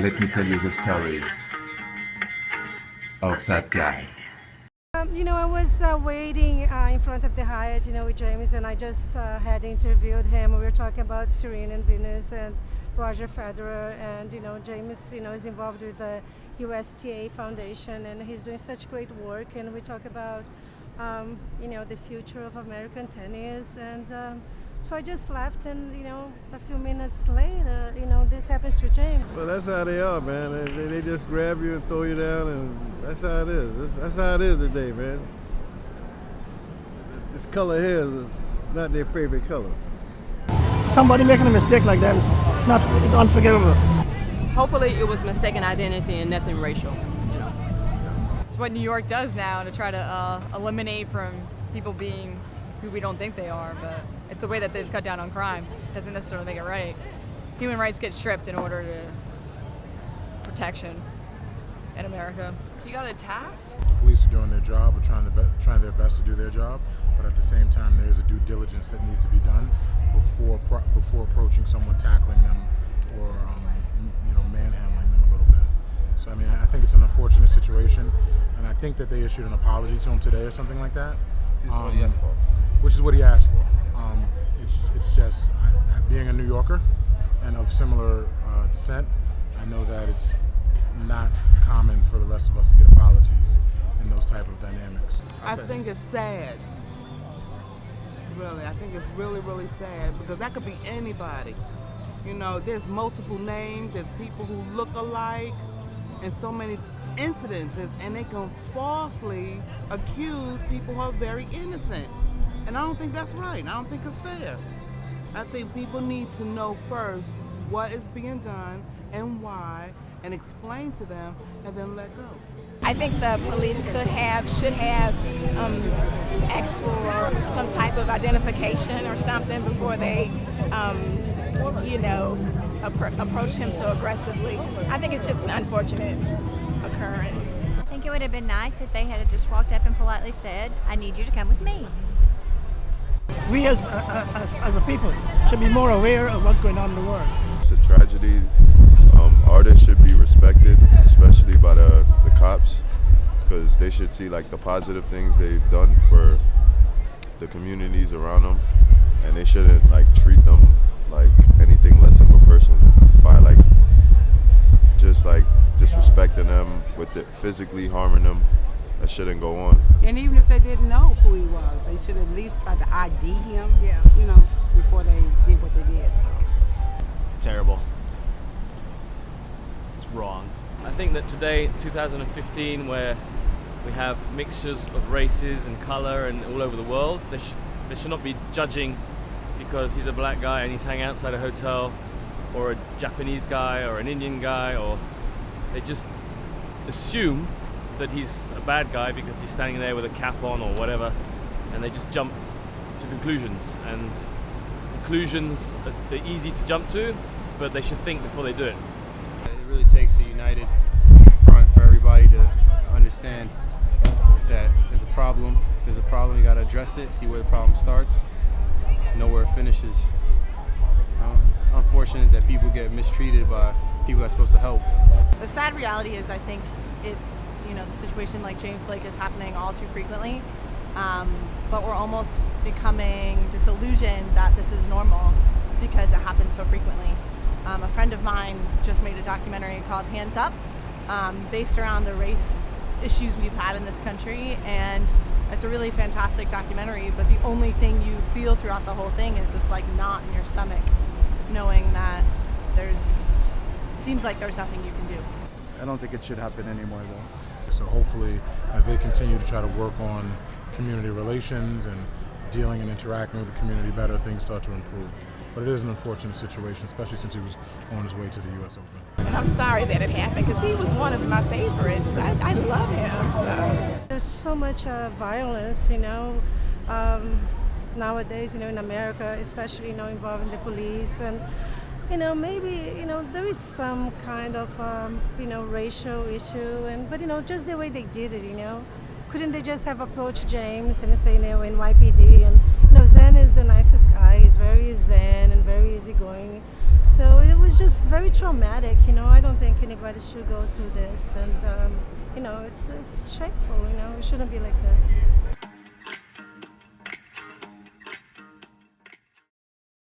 let me tell you the story of that guy. I was waiting in front of the Hyatt, with James, and I just had interviewed him. We were talking about Serena and Venus and Roger Federer, and James, is involved with the USTA Foundation, and he's doing such great work. And we talk about, the future of American tennis, and so I just left, and a few minutes later, this happens to James. Well, that's how they are, man. They just grab you and throw you down, and that's how it is. That's how it is today, man. This color here is not their favorite color. Somebody making a mistake like that is unforgivable. Hopefully it was mistaken identity and nothing racial. It's what New York does now to try to eliminate from people being who we don't think they are, but it's the way that they've cut down on crime. Doesn't necessarily make it right. Human rights get stripped in order to protection in America. He got attacked? The police are doing their job, or trying their best to do their job, but at the same time there is a due diligence that needs to be done before approaching someone, tackling them, or manhandling them a little bit. So I think it's an unfortunate situation, and I think that they issued an apology to him today or something like that. Which is what he asked for. It's just, being a New Yorker and of similar descent, I know that it's not common for the rest of us to get apologies in those type of dynamics. I think it's sad. Really, I think it's really, really sad, because that could be anybody. There's multiple names, there's people who look alike, and so many incidences, and they can falsely accuse people who are very innocent. And I don't think that's right. I don't think it's fair. I think people need to know first what is being done and why, and explain to them, and then let go. I think the police should have asked for some type of identification or something before they, approached him so aggressively. I think it's just an unfortunate occurrence. I think it would have been nice if they had just walked up and politely said, "I need you to come with me." We as a people should be more aware of what's going on in the world. It's a tragedy. Artists should be respected, especially by the cops, because they should see the positive things they've done for the communities around them, and they shouldn't treat them like anything less of a person by just disrespecting them with it, physically harming them. That shouldn't go on. And even if they didn't know who he was, they should at least try to ID him, before they did what they did. So. Terrible. It's wrong. I think that today, 2015, where we have mixtures of races and color and all over the world, they should not be judging because he's a black guy and he's hanging outside a hotel, or a Japanese guy or an Indian guy, or they just assume that he's a bad guy because he's standing there with a cap on or whatever, and they just jump to conclusions. And conclusions are easy to jump to, but they should think before they do it. It really takes a united front for everybody to understand that there's a problem. If there's a problem, you got to address it, see where the problem starts, know where it finishes. It's unfortunate that people get mistreated by people that's supposed to help. The sad reality is, I think the situation like James Blake is happening all too frequently, but we're almost becoming disillusioned that this is normal because it happens so frequently. A friend of mine just made a documentary called Hands Up, based around the race issues we've had in this country, and it's a really fantastic documentary, but the only thing you feel throughout the whole thing is this knot in your stomach, knowing that seems like there's nothing you can do. I don't think it should happen anymore, though. So hopefully, as they continue to try to work on community relations and dealing and interacting with the community better, things start to improve. But it is an unfortunate situation, especially since he was on his way to the U.S. Open. And I'm sorry that it happened, because he was one of my favorites. I love him. So. There's so much violence, nowadays, in America, especially, involving the police. And, maybe, there is some kind of, racial issue. But, just the way they did it, couldn't they just have approached James and say, NYPD? And, Zen is the nicest guy. He's very zen and very easygoing. So it was just very traumatic, you know. I don't think anybody should go through this, and you know, it's shameful, you know. It shouldn't be like this.